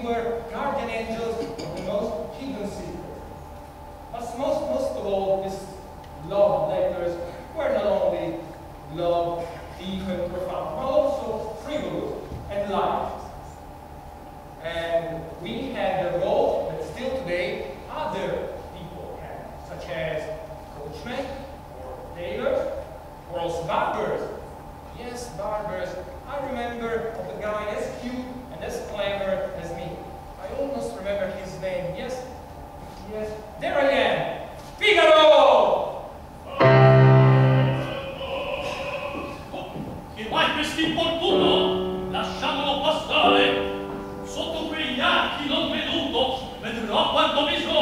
were guardian angels of the most hidden secret. But most of all, these love letters were not only love, deep and profound, but also frivolous and light. And we had a role that still today other people have, such as coachmen, or tailors, or also barbers. Yes, barbers. I remember of a guy as cute and as clever as me. I almost remember his name. Yes, there I am, Figaro! Che mai quest'importuno? Lasciamolo passare! Sotto quegli archi non veduto, vedrò quanto bisogna.